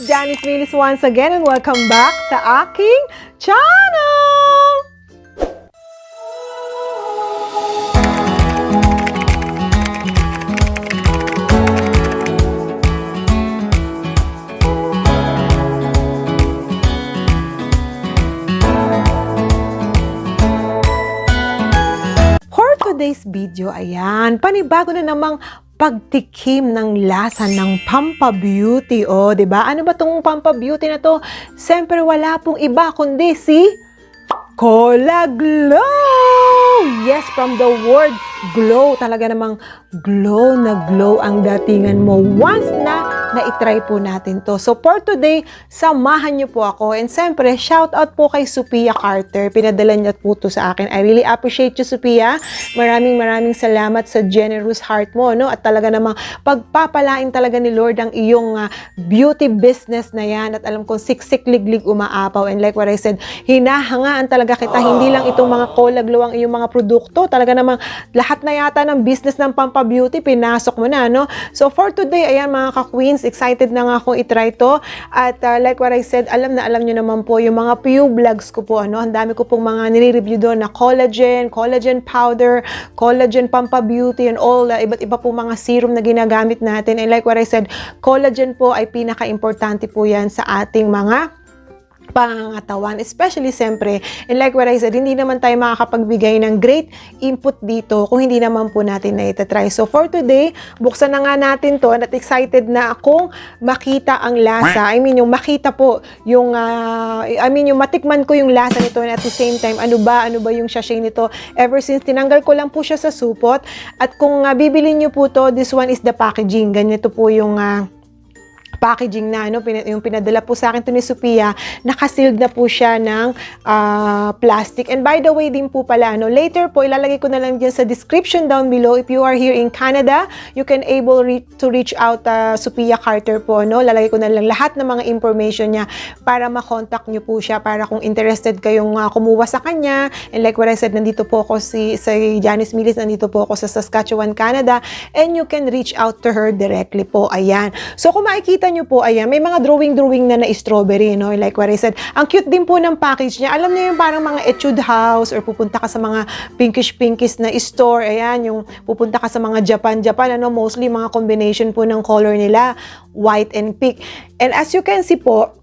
Janice Milis once again and welcome back sa aking channel! For today's video, ayan, panibago na namang pagtikim ng lasa ng Pampa Beauty. O, diba? Ano ba tong Pampa Beauty na to? Siyempre, wala pong iba kundi si Cola Glow! Yes, from the word glow. Talaga namang glow na glow ang datingan mo once na na-try po natin to. So, for today, samahan niyo po ako. And siyempre, shout out po kay Sophia Carter. Pinadala niya po to sa akin. I really appreciate you, Sophia. Maraming salamat sa generous heart mo, no? At talaga namang pagpapalain talaga ni Lord ang iyong beauty business na yan. At alam kong siksik liglig umaapaw. And like what I said, hinahangaan talaga kita. Hindi lang itong mga Cola Glow ang iyong mga produkto. Talaga namang lahat na yata ng business ng Pampa Beauty, pinasok mo na, no? So, for today, ayan mga ka-queens, excited na nga akong itry to. At like what I said, alam nyo naman po yung mga Pew vlogs ko po, ano? Ang dami ko pong mga nire-review doon na collagen powder, collagen Pampa Beauty, and all, iba't iba po mga serum na ginagamit natin. And like what I said, collagen po ay pinaka-importante po yan sa ating mga pangangatawan, especially siyempre, and like what I said, hindi naman tayo makakapagbigay ng great input dito kung hindi naman po natin na itatry. So for today, buksan na nga natin to, at excited na akong makita ang lasa. I mean, yung makita po, yung yung matikman ko yung lasa nito, and at the same time, ano ba yung sachet nito. Ever since tinanggal ko lang po siya sa supot, at kung bibili nyo po to, this one is the packaging. Ganito po yung packaging na, ano, yung pinadala po sa akin to ni Sophia, nakasealed na po siya ng plastic. And by the way din po pala, ano, later po, ilalagay ko na lang dyan sa description down below. If you are here in Canada, you can able to reach out Sophia Carter po, no? Lalagay ko na lang lahat ng mga information niya para makontak nyo po siya, para kung interested kayong kumuha sa kanya. And like what I said, nandito po ako sa Janice Milis, nandito po ako sa Saskatchewan, Canada, and you can reach out to her directly po. Ayan. So, kung makikita nyo po, ayan, may mga drawing na strawberry, no? Like what I said, ang cute din po ng package niya. Alam niyo yung parang mga etude house, or pupunta ka sa mga pinkish na store, ayan, yung pupunta ka sa mga Japan, ano, mostly mga combination po ng color nila, white and pink. And as you can see po,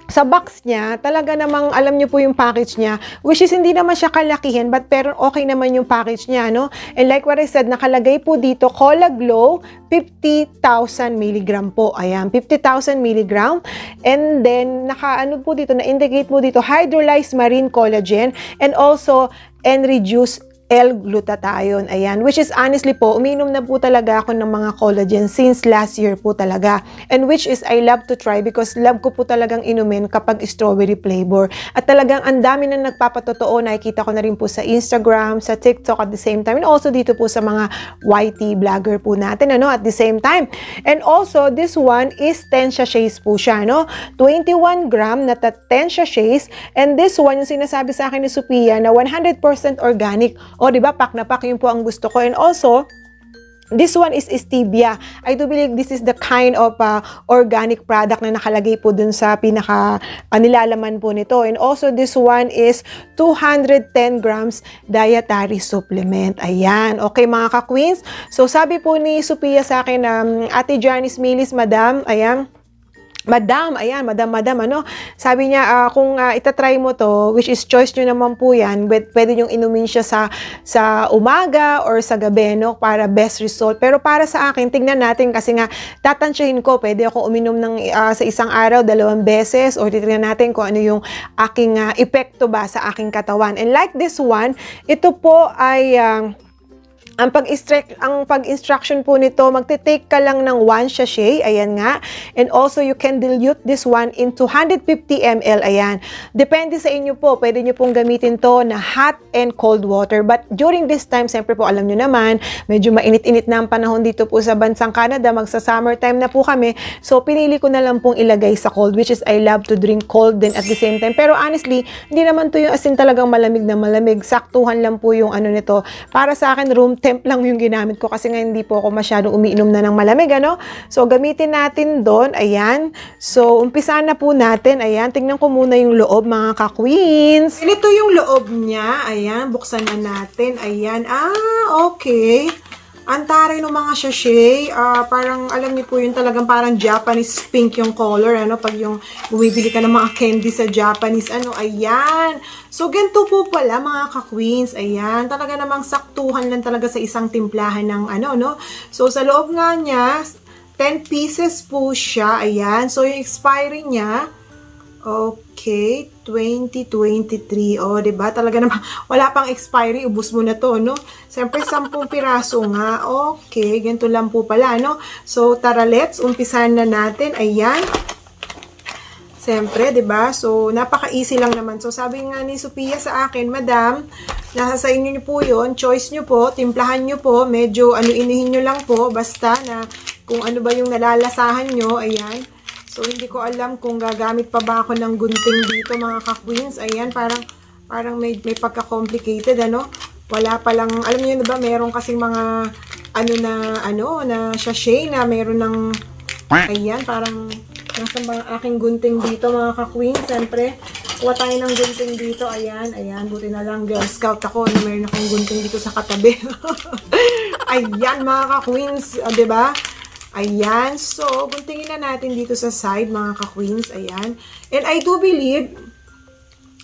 sa box niya, talaga namang alam niyo po yung package niya, which is hindi naman siya kalakihin, but pero okay naman yung package niya, no? And like what I said, nakalagay po dito, Cola Glow, 50,000 mg po. Ayan, 50,000 mg. And then, naka-ano po dito, na-indicate po dito, hydrolyzed marine collagen, and also, N-reduced L-glutathione, ayan, which is honestly po, uminom na po talaga ako ng mga collagen since last year po talaga, and which is I love to try because love ko po talagang inumin kapag strawberry flavor, at talagang ang dami na nagpapatotoo, nakikita ko na rin po sa Instagram, sa TikTok at the same time, and also dito po sa mga YT vlogger po natin, ano, at the same time. And also, this one is 10 sachets po siya, no, 21 gram na 10 sachets, and this one, yung sinasabi sa akin ni Sophia na 100% organic. O, diba? Pack na pack, yun po ang gusto ko. And also, this one is stevia. I do believe this is the kind of organic product na nakalagay po dun sa pinaka nilalaman po nito. And also, this one is 210 grams dietary supplement. Ayan. Okay, mga ka-queens. So, sabi po ni Sophia sa akin, Ate Janice Milis, Madam, ayan, Madam, ano, sabi niya, kung itatry mo to, which is choice nyo naman po yan, pwede nyong inumin siya sa umaga or sa gabi, no, para best result. Pero para sa akin, tingnan natin, kasi nga, tatansyahin ko, pwede ako uminom ng sa isang araw, 2 beses, or titignan natin kung ano yung aking epekto ba sa aking katawan. And like this one, ito po ay ang pag-instruction po nito, magte-take ka lang ng 1 sachet, ayan nga. And also, you can dilute this one into 150 ml, ayan. Depende sa inyo po, pwede nyo pong gamitin to na hot and cold water. But during this time, siyempre po, alam nyo naman, medyo mainit-init na ang panahon dito po sa bansang Canada, magsa-summer time na po kami. So, pinili ko na lang pong ilagay sa cold, which is I love to drink cold din at the same time. Pero honestly, hindi naman to yung asin talagang malamig na malamig. Saktuhan lang po yung ano nito. Para sa akin, room temp lang yung ginamit ko kasi nga hindi po ako masyadong umiinom na ng malamig, ano? So, gamitin natin doon. Ayan. So, umpisa na po natin. Ayan. Tingnan ko muna yung loob, mga ka-queens. Ito yung loob niya. Ayan. Buksan na natin. Ayan. Okay. Ang taray ng mga sachet, parang alam niyo po yun talagang parang Japanese pink yung color, ano, pag yung bumibili ka ng mga candy sa Japanese, ano, ayan. So, ganito po pala mga ka-queens, ayan, talaga namang saktuhan lang talaga sa isang timplahan ng ano, no. So, sa loob nga niya, 10 pieces po siya, ayan. So, yung expiry niya, okay, 2023. O, diba? Talaga naman, wala pang expiry. Ubus mo na to, no? Siyempre, 10 piraso nga. Okay, ganito lang po pala, no? So, tara, let's umpisan na natin. Ayan. Siyempre, diba? So, napaka-easy lang naman. So, sabi nga ni Sophia sa akin, Madam, nasa sa inyo nyo po yun. Choice nyo po. Timplahan nyo po. Medyo, inihin nyo lang po. Basta na, kung ano ba yung nalalasahan nyo. Ayan. So, hindi ko alam kung gagamit pa ba ako ng gunting dito, mga ka-queens. Ayan, parang may pagka-complicated, ano? Wala pa lang, alam niyo na ba, meron kasing mga, na sachet na meron ng, ayan, parang, nasa ba aking gunting dito, mga ka-queens. Siyempre, kuha tayo ng gunting dito. Ayan, buti na lang, Girl Scout ako, na meron akong gunting dito sa katabi. Ayan, mga ka-queens, diba? Ayan. So, guntingin na natin dito sa side, mga ka-queens. Ayan. And I do believe,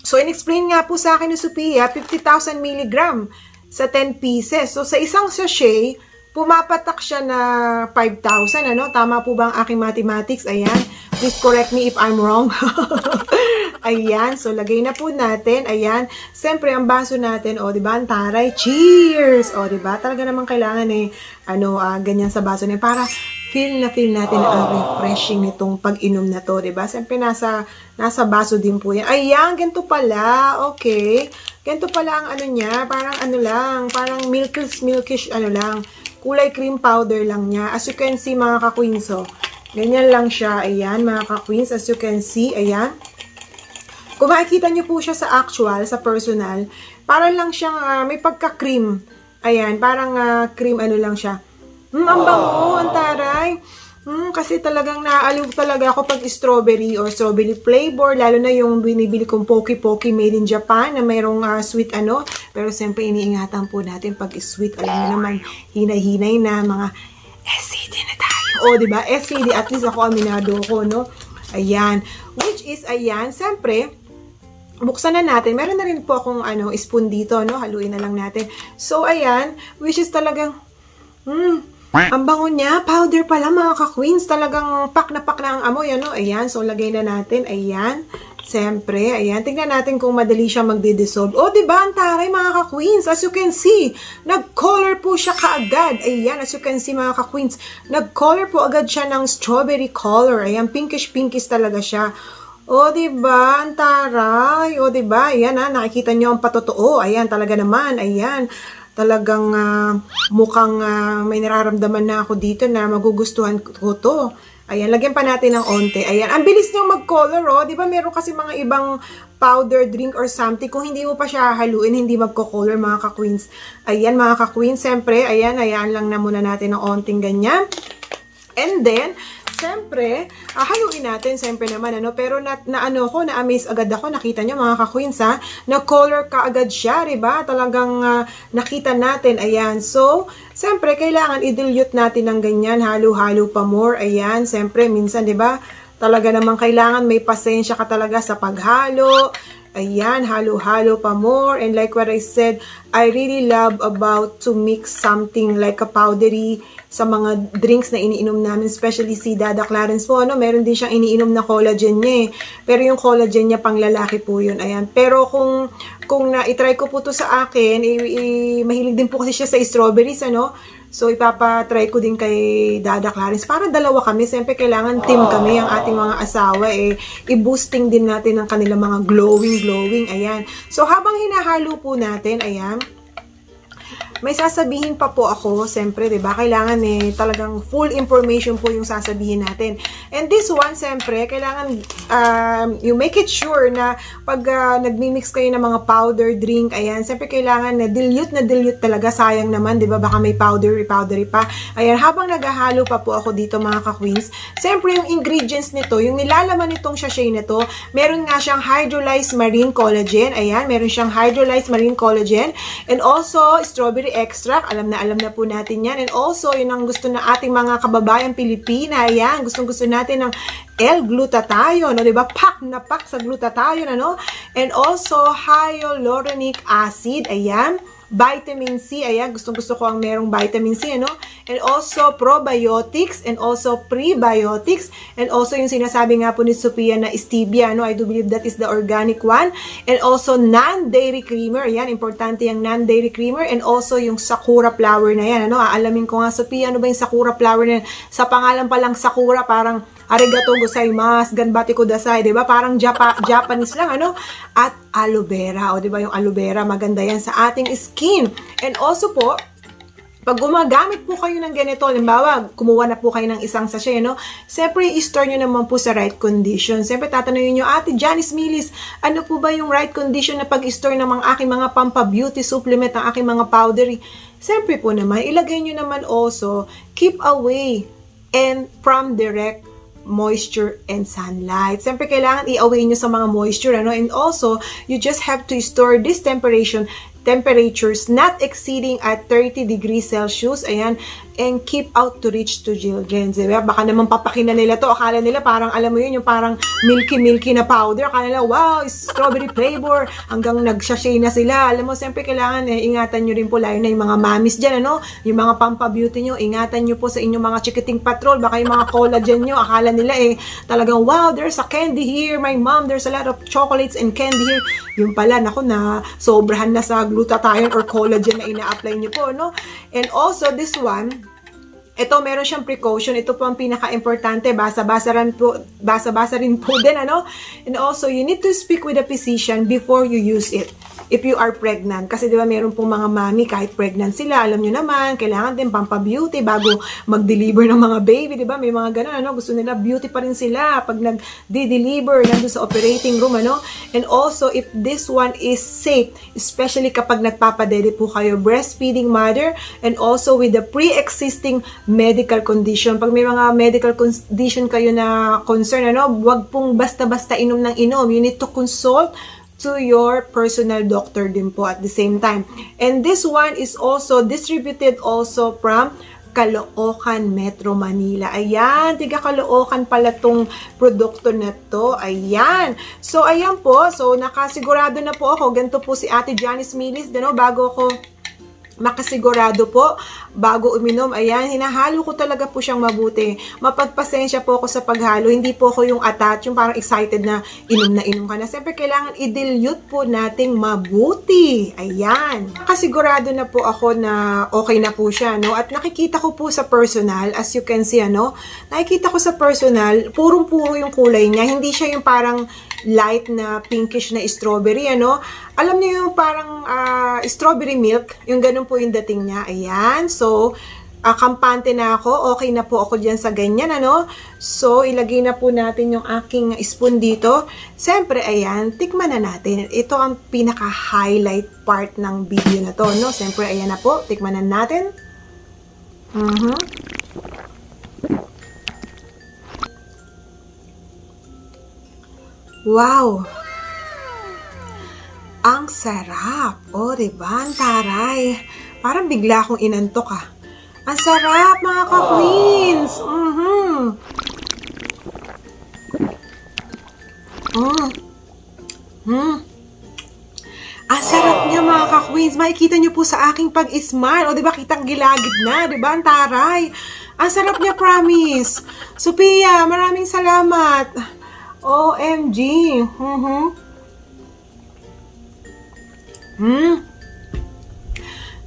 so, in-explain nga po sa akin ni Sophia, 50,000 milligram sa 10 pieces. So, sa isang sachet, pumapatak siya na 5,000. Ano? Tama po ba ang aking mathematics? Ayan. Please correct me if I'm wrong. Ayan. So, lagay na po natin. Ayan. Siyempre, ang baso natin, o, diba, ang taray. Cheers! O, diba? Talaga naman kailangan ganyan sa baso na para feel natin na ang refreshing nitong pag-inom na to, diba? Siyempre, nasa baso din po yan. Ayan, ganito pala. Okay. Ganito pala ang niya. Parang parang milkish, lang. Kulay cream powder lang niya. As you can see, mga ka-queens, so, ganyan lang siya. Ayan, mga ka-queens, as you can see, ayan. Kung makikita niyo po siya sa actual, sa personal, parang lang siyang, may pagka-cream. Ayan, parang cream, lang siya. Ang bango, ang taray. Kasi talagang naaaliw talaga ako pag strawberry or strawberry flavor, lalo na yung binibili kong Pocky made in Japan na mayroong sweet Pero siyempre iniingatan po natin pag sweet, alam mo naman, hinay-hinay na mga SCD na tayo. O, diba? SCD, at least ako aminado ko, no? Ayan. Which is, ayan, siyempre, buksan na natin. Meron na rin po akong spoon dito, no? Haluin na lang natin. So, ayan, which is talagang, ang bango niya, powder pala, mga ka-queens. Talagang pak na ang amoy, Ayan, so lagay na natin. Ayan, siyempre, ayan. Tingnan natin kung madali siya magdi-dissolve. O, diba, ang taray, mga ka-queens. As you can see, nag-color po siya kaagad. Ayan, as you can see, mga ka-queens, nag-color po agad siya ng strawberry color. Ayan, pinkish talaga siya. O, diba, ang taray. O, diba, ayan, nakikita nyo ang patotoo. Ayan, talaga naman, ayan. Talagang mukhang may nararamdaman na ako dito na magugustuhan ko to. Ayan, lagyan pa natin ng onte. Ayan, ang bilis niyang mag-color, oh. Di ba meron kasi mga ibang powder drink or something. Kung hindi mo pa siya haluin, hindi magko-color, mga ka-queens. Ayan, mga ka-queens, siyempre, ayan, hayaan lang na muna natin ng onting ganyan. And then, siyempre, haluin natin, siyempre naman, pero na-amaze agad ako, nakita nyo, mga ka-queens, na-color ka agad siya, diba? Talagang nakita natin, ayan. So, siyempre, kailangan i-dilute natin ng ganyan, halo-halo pa more, ayan. Siyempre, minsan, diba, talaga naman kailangan may pasensya ka talaga sa paghalo. Ayan, halo-halo pa more. And like what I said, I really love about to mix something like a powdery sa mga drinks na iniinom namin, especially si Dada Clarence po, meron din siyang iniinom na collagen niya Pero yung collagen niya pang lalaki po yun, ayan. Pero kung na-try ko po to sa akin, mahilig din po kasi siya sa strawberries, So, ipapatry ko din kay Dada Clarence. Para dalawa kami, siyempre kailangan team kami, ang ating mga asawa, i-boosting din natin ang kanilang mga glowing, ayan. So, habang hinahalo po natin, ayan, may sasabihin pa po ako, siyempre, diba? Kailangan talagang full information po yung sasabihin natin. And this one, siyempre, kailangan you make it sure na pag nagmi-mix kayo ng mga powder drink, ayan, siyempre kailangan na dilute talaga, sayang naman, diba? Baka may powdery pa. Ayan, habang naghahalo pa po ako dito mga ka-queens, siyempre yung ingredients nito, yung nilalaman nitong sachet nito, meron nga siyang hydrolyzed marine collagen, ayan, meron siyang hydrolyzed marine collagen, and also strawberry extract, alam na po natin yan, and also yun ang gusto na ating mga kababayang Pilipina, ayan, gustong-gusto natin ng L-glutathione, no, diba? Pak na pak sa glutathione, ano? And also hyaluronic acid, ayan, vitamin C, ayan, gustong-gusto ko ang merong vitamin C, ano? And also probiotics and also prebiotics, and also yung sinasabi nga po ni Sophia na stevia, no? I do believe that is the organic one, and also non-dairy creamer, ayan, importante yung non-dairy creamer, and also yung sakura flower na yan, ano? Aalamin ko nga, Sophia, ano ba yung sakura flower na yan? Sa pangalan pa lang sakura, parang arigato gozaimasu, ganbate kudasai, di ba? Parang Japanese lang, ano? At aloe vera, o di ba yung aloe vera, maganda yan sa ating skin. And also po, pag gumagamit po kayo ng ganito, halimbawa, kumuha na po kayo ng isang sachet, no? Siyempre, i-store nyo naman po sa right condition. Siyempre, tatanungin nyo, Ate Janice Milis, ano po ba yung right condition na pag-store ng mga aking mga pampa-beauty supplement, ng aking mga powdery? Siyempre po naman, ilagay nyo naman also, keep away and from direct moisture and sunlight. Siyempre, kailangan i-away nyo sa mga moisture, ano? And also, you just have to store this temperatures not exceeding at 30 degrees Celsius, ayan, and keep out to reach to children. Diba? Baka naman papakinan nila to, akala nila parang, alam mo yun, yung parang milky na powder, akala nila, wow, strawberry flavor, hanggang nag-sachet na sila. Alam mo, siyempre kailangan, ingatan nyo rin po, lalo na yung mga mamis dyan, ano, yung mga pampa-beauty nyo, ingatan nyo po sa inyong mga chikiting patrol, baka yung mga collagen nyo, akala nila talagang, wow, there's a candy here, my mom, there's a lot of chocolates and candy here. Yung pala, naku, na sobrahan na sa glutathione or collagen na ina-apply nyo po, no? And also, this one, ito, meron siyang precaution. Ito po ang pinaka-importante. Basa-basa rin po din, ano? And also, you need to speak with a physician before you use it. If you are pregnant. Kasi di ba meron pong mga mami, kahit pregnant sila, alam nyo naman, kailangan din pampa-beauty bago mag-deliver ng mga baby, di ba? May mga ganun, ano? Gusto nila beauty pa rin sila pag nag-deliver nandun sa operating room, ano? And also, if this one is safe, especially kapag nagpapadede po kayo, breastfeeding mother, and also with the pre-existing medical condition. Pag may mga medical condition kayo na concern, ano? Huwag pong basta-basta inom ng inom. You need to consult to your personal doctor din po at the same time. And this one is also distributed also from Caloocan, Metro Manila. Ayan, tiga Caloocan pala tong produkto na to. Ayan. So, ayan po. So, nakasigurado na po ako. Ganito po si Ate Janice Milis, bago ako makasigurado po bago uminom. Ayan, hinahalo ko talaga po siyang mabuti. Mapagpasensya po ako sa paghalo. Hindi po ako yung attach, yung parang excited na inom ka na. Siyempre, kailangan i-dilute po nating mabuti. Ayan. Nakasigurado na po ako na okay na po siya, no? At nakikita ko po sa personal, as you can see, ano? Nakikita ko sa personal, purong-puro yung kulay niya. Hindi siya yung parang light na pinkish na strawberry, ano? Alam niyo yung parang strawberry milk, yung ganun po yung dating niya. Ayan. So, kampante na ako. Okay na po ako dyan sa ganyan, ano? So, ilagay na po natin yung aking spoon dito. Siyempre, ayan, tikman na natin. Ito ang pinaka-highlight part ng video na to, no? Siyempre, ayan na po. Tikman na natin. Wow! Ang sarap! O, diba? Ang taray. Parang bigla akong inantok, ah. Ang sarap, mga ka-queens! Ang sarap niya, mga ka-queens. Makikita niyo po sa aking pag-smile. O, diba? Kitang gilagid na. Diba? Ang taray. Ang sarap niya, promise. Sophia, maraming salamat. OMG.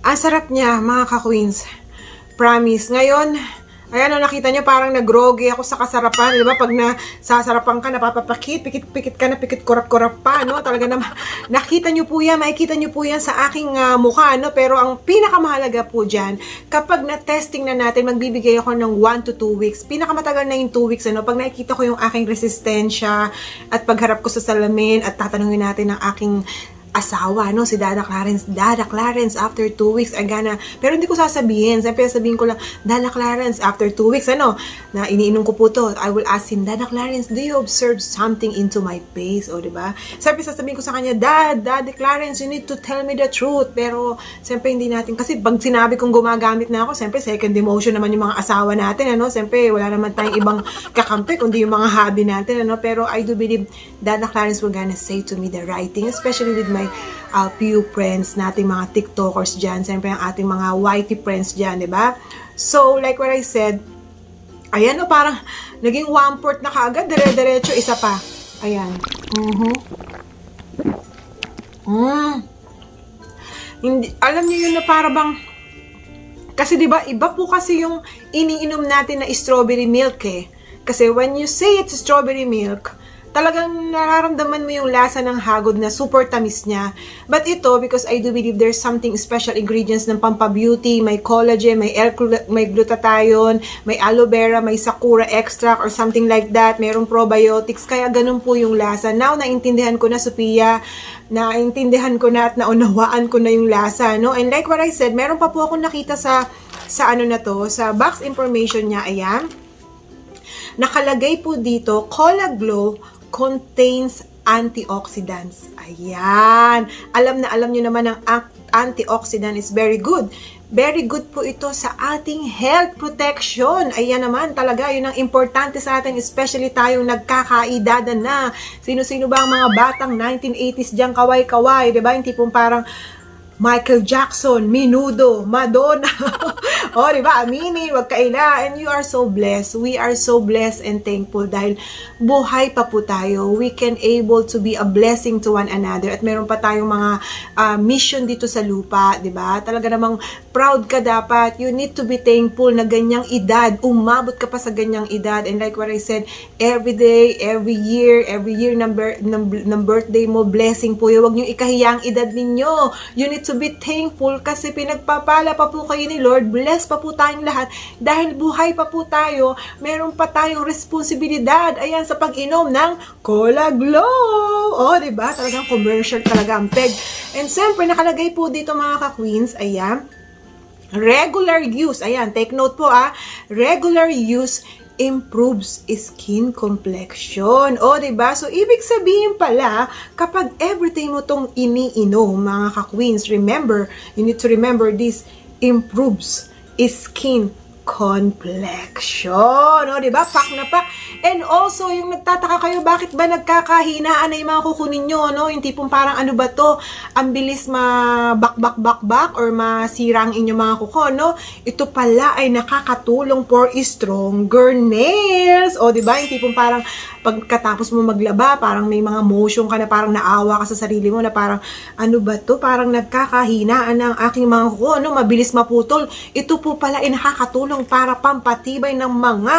Ang sarap niya, mga ka-queens. Promise. Ngayon, Ayan, oh, nakita nyo, parang nag-groggy ako sa kasarapan. Di ba? Pag nasasarapan ka, napapapakit, pikit-pikit ka na, pikit kurap-kurap pa, no? Talaga naman, nakita nyo po yan, makikita nyo po yan sa aking mukha, no? Pero ang pinakamahalaga po dyan, kapag na-testing na natin, magbibigay ako ng 1 to 2 weeks. Pinakamatagal na yung 2 weeks, ano? Pag nakikita ko yung aking resistensya, at pagharap ko sa salamin, at tatanungin natin ang aking asawa, no? Si Dada Clarence, after 2 weeks, agana. Pero hindi ko sasabihin. Siyempre, sabihin ko lang, Dada Clarence, after 2 weeks, ano? Na iniinom ko po to. I will ask him, Dada Clarence, do you observe something into my face? O, diba? Siyempre, sasabihin ko sa kanya, Dada Clarence, you need to tell me the truth. Pero, siyempre, hindi natin, kasi pag sinabi kong gumagamit na ako, siyempre, second emotion naman yung mga asawa natin, ano? Siyempre, wala naman tayong ibang kakampi, kundi yung mga hobby natin, ano? Pero, I do believe, Dada Clarence will gonna say to me the right thing, especially with my few friends nating mga TikTokers dyan, siyempre ang ating mga YT friends dyan, di ba? So, like what I said, ayan o, parang naging 1/4 na kaagad, dire-diretso, isa pa. Ayan. Hindi, alam niyo yun na para bang, kasi di ba iba po kasi yung iniinom natin na strawberry milk eh. Kasi when you say it's strawberry milk, talagang nararamdaman mo yung lasa ng hagod na super tamis niya. But ito, because I do believe there's something special ingredients ng Pampabeauty, may collagen, may glutathione, may aloe vera, may sakura extract or something like that, merong probiotics, kaya ganun po yung lasa. Now, naintindihan ko na, Sophia, naintindihan ko na at naunawaan ko na yung lasa, no? And like what I said, meron pa po akong nakita sa ano na to, sa box information niya, ayan. Nakalagay po dito, Cola Glow contains antioxidants. Ayan. Alam na alam nyo naman ang antioxidant is very good. Very good po ito sa ating health protection. Ayan naman talaga, yun ang importante sa atin, especially tayong nagkakaedad na. Sino-sino ba ang mga batang 1980s diyang kaway-kaway, diba? Yung tipong parang Michael Jackson, Menudo, Madonna. O, diba? Aminin, wag kaila. And you are so blessed. We are so blessed and thankful dahil buhay pa po tayo. We can able to be a blessing to one another. At meron pa tayong mga mission dito sa lupa, diba? Talaga namang proud ka dapat. You need to be thankful na ganyang edad. Umabot ka pa sa ganyang edad. And like what I said, every day, every year ng birthday mo, blessing po yun. Huwag nyo ikahiya ang edad ninyo. You need to be thankful kasi pinagpapala pa po kayo ni Lord, bless pa po tayong lahat dahil buhay pa po tayo, meron pa tayong responsibilidad, ayan, sa pag-inom ng Cola Glow. O, diba? Talagang commercial talaga ang peg. And siyempre, nakalagay po dito mga ka-queens, ayan, regular use, ayan, take note po regular use improves skin complexion. O, diba? So, ibig sabihin pala, kapag everything mo tong iniinom, mga ka-queens, remember, you need to remember this, improves skin complexion. O, diba? Pak na pak. And also, yung nagtataka kayo, bakit ba nagkakahinaan na yung mga kuko ninyo, no? Yung tipong parang ano ba to? Ang bilis mabak or masira ang inyong mga kuko, no? Ito pala ay nakakatulong for stronger nails. O, diba? Yung tipong parang pagkatapos mo maglaba, parang may mga motion ka na parang naawa ka sa sarili mo na parang, ano ba to? Parang nagkakahinaan ng aking mga kuko, no? Mabilis maputol. Ito po pala ay nakakatulong para pampatibay ng mga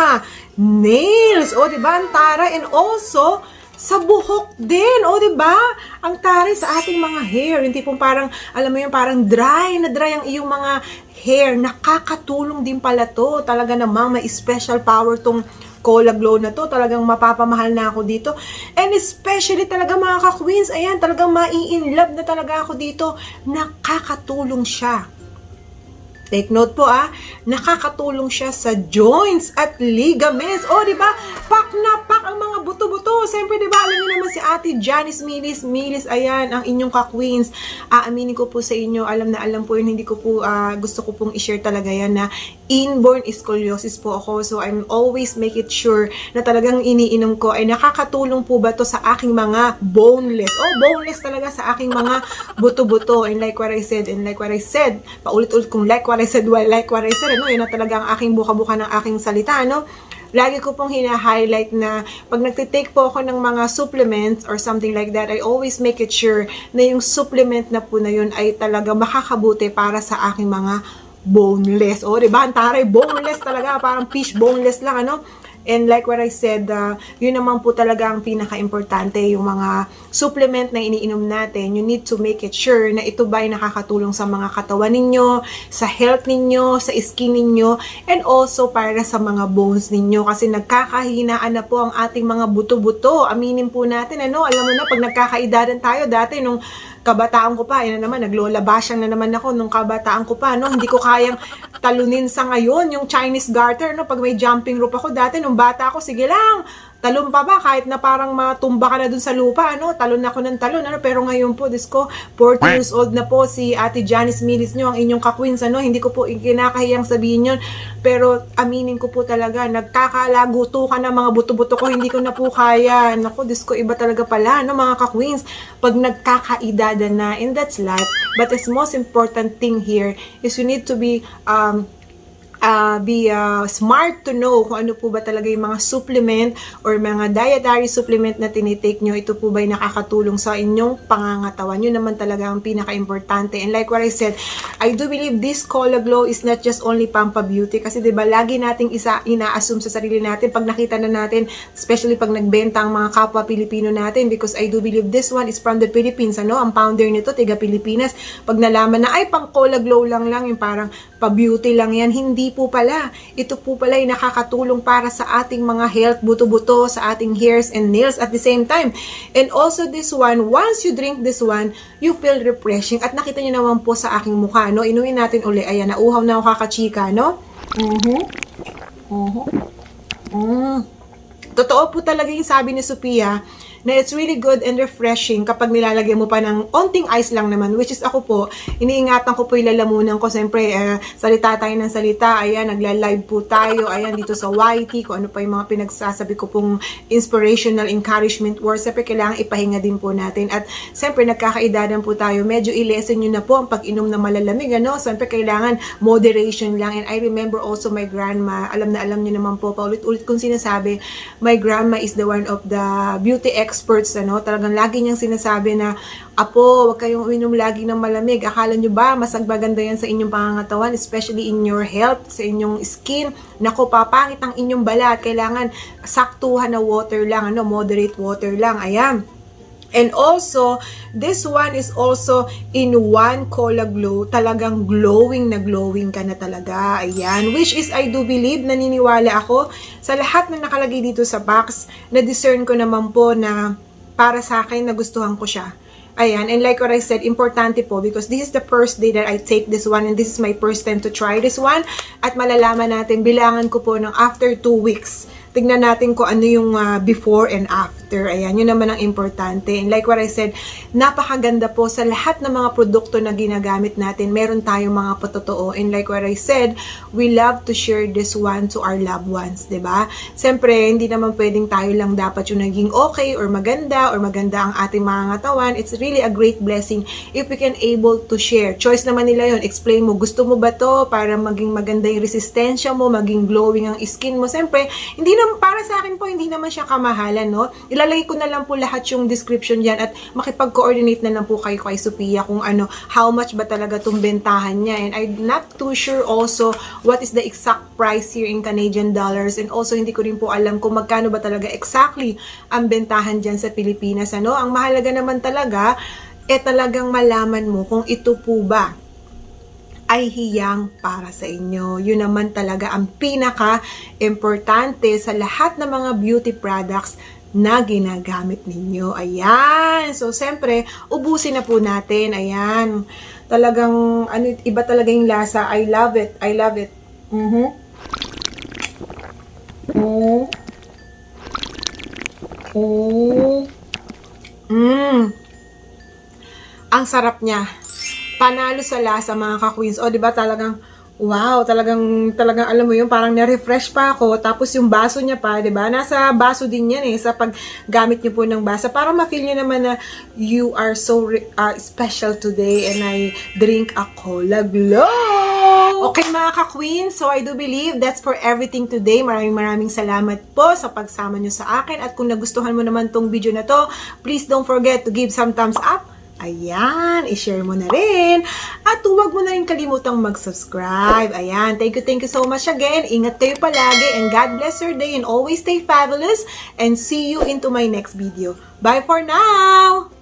nails. O, diba? Ang taray. And also, sa buhok din. O, diba? Ang taray sa ating mga hair. Yung tipong parang, alam mo yun, parang dry na dry ang iyong mga hair. Nakakatulong din pala to. Talaga namang may special power tong Cola Glow na to. Talagang mapapamahal na ako dito. And especially talaga mga ka-queens, ayan, talagang mai-inlove na talaga ako dito. Nakakatulong siya. Take note po nakakatulong siya sa joints at ligaments. O, diba? Pak na pak ang mga buto-buto. Siyempre, diba, alam niyo naman si Ate Janice Milis, ayan, ang inyong ka-queens. Aaminin ko po sa inyo, alam na alam po yun, hindi ko po, gusto ko pong i-share talaga yan na inborn scoliosis po ako. So, I'm always make it sure na talagang iniinom ko ay nakakatulong po ba to sa aking mga boneless. O, boneless talaga sa aking mga buto-buto. And like what I said, paulit-ulit kong like what I said, ano, yun na talaga ang aking buka-buka ng aking salita, no? Lagi ko pong hina-highlight na pag nagtitake po ako ng mga supplements or something like that, I always make it sure na yung supplement na po na yun ay talaga makakabuti para sa aking mga boneless. O, diba? Ang taray, boneless talaga. Parang fish boneless lang, ano? And like what I said, yun naman po talaga ang pinaka-importante, yung mga supplement na iniinom natin. You need to make it sure na ito ba ay nakakatulong sa mga katawan ninyo, sa health ninyo, sa skin ninyo, and also para sa mga bones ninyo. Kasi nagkakahinaan na po ang ating mga buto-buto. Aminin po natin, ano? Alam mo na, pag nagkakaidadan tayo, dati nung kabataan ko pa, yan na naman, naglola basyang na naman ako nung kabataan ko pa, no? Hindi ko kayang talunin sa ngayon, yung Chinese garter, no? Pag may jumping rope ako dati, nung bata ako, sige lang, talon pa ba, kahit na parang matumba ka na dun sa lupa, ano? Talon ako ng talon, ano? Pero ngayon po, Diyos 40 years old na po si Ate Janice Milis nyo, ang inyong ka-queens, ano? Hindi ko po kinakahiyang sabihin yun, pero aminin ko po talaga, nagkakalaguto ka na mga buto-buto ko, hindi ko na po kaya. Naku, Diyos iba talaga pala, no, mga ka-queens, pag nagkakaedad na, and that's life. But the most important thing here is you need to be smart to know kung ano po ba talaga yung mga supplement or mga dietary supplement na tinitake nyo. Ito po ba ay nakakatulong sa inyong pangangatawan? Yun naman talaga ang pinaka-importante. And like what I said, I do believe this Cola Glow is not just only Pampa Beauty. Kasi diba, lagi nating ina-assume sa sarili natin pag nakita na natin, especially pag nagbenta ang mga kapwa Pilipino natin, because I do believe this one is from the Philippines. Ano? Ang founder nito, tiga Pilipinas. Pag nalaman na, ay, pang Cola Glow lang, yung parang pa-beauty lang yan. Hindi po pala. Ito po pala ay nakakatulong para sa ating mga health, buto-buto, sa ating hairs and nails at the same time. And also this one, once you drink this one, you feel refreshing. At nakita nyo naman po sa aking mukha, no? Inumin natin uli. Ayan, nauhaw na ako kakachika, no? Totoo po talaga yung sabi ni Sophia, na it's really good and refreshing kapag nilalagyan mo pa ng onting ice lang naman, which is ako po, iniingatan ko po yung lalamunan ko. Siyempre, salita tayo ng salita, ayan, nagla-live po tayo, ayan, dito sa YT, kung ano pa yung mga pinagsasabi ko pong inspirational encouragement words. Siyempre, kailangan ipahinga din po natin. At siyempre, nagkakaedadan po tayo, medyo i-lessen nyo na po ang pag-inom na malalamig, ano? Siyempre, kailangan moderation lang. And I remember also my grandma, alam na alam nyo naman po, paulit-ulit kong sinasabi, my grandma is the one of the beauty experts, ano, talagang lagi niyang sinasabi na, apo, huwag kayong uminom lagi ng malamig. Akala nyo ba, mas maganda yan sa inyong pangangatawan, especially in your health, sa inyong skin. Naku, papangit ang inyong balat. Kailangan saktuhan na water lang, ano, moderate water lang. Ayan. And also, this one is also in one Cola Glow. Talagang glowing na glowing ka na talaga. Ayan. Which is, I do believe, naniniwala ako sa lahat na nakalagay dito sa box, na-discern ko naman po na para sa akin, nagustuhan ko siya. Ayan, and like what I said, importante po because this is the first day that I take this one and this is my first time to try this one. At malalaman natin, bilangan ko po ng after 2 weeks. Tignan natin kung ano yung before and after. Ayan, yun naman ang importante. And like what I said, napakaganda po sa lahat ng mga produkto na ginagamit natin. Meron tayong mga patotoo. And like what I said, we love to share this one to our loved ones, diba? Siyempre, hindi naman pwedeng tayo lang dapat yung naging okay or maganda ang ating mga katawan. It's really a great blessing if we can able to share. Choice naman nila yun. Explain mo, gusto mo ba to para maging maganda yung resistensya mo, maging glowing ang skin mo. Siyempre, hindi naman, para sa akin po, hindi naman siya kamahalan, no? Ilalagay ko na lang po lahat yung description dyan at makipag-coordinate na lang po kayo kay Sophia kung ano, how much ba talaga itong bentahan niya. And I'm not too sure also what is the exact price here in Canadian dollars. And also, hindi ko rin po alam kung magkano ba talaga exactly ang bentahan dyan sa Pilipinas, ano? Ang mahalaga naman talaga, talagang malaman mo kung ito po ba ay hiyang para sa inyo. Yun naman talaga ang pinaka-importante sa lahat ng mga beauty products na ginagamit ninyo. Ayan. So, siyempre, ubusin na po natin. Ayan. Talagang, iba talaga yung lasa. I love it. I love it. Ang sarap niya. Panalo sa lasa, mga ka-queens. O, diba talagang, wow, talagang alam mo yun, parang na-refresh pa ako. Tapos yung baso niya pa, diba? Nasa baso din yan sa paggamit niyo po ng basa. Para ma-feel niyo naman na you are so special today and I drink a Cola Glow. Okay, mga ka-queens, so I do believe that's for everything today. Maraming salamat po sa pagsama niyo sa akin. At kung nagustuhan mo naman tong video na to, please don't forget to give some thumbs up, Ayan, i-share mo na rin. At huwag mo na rin kalimutang mag-subscribe. Ayan, thank you so much again. Ingat kayo palagi and God bless your day and always stay fabulous and see you into my next video. Bye for now!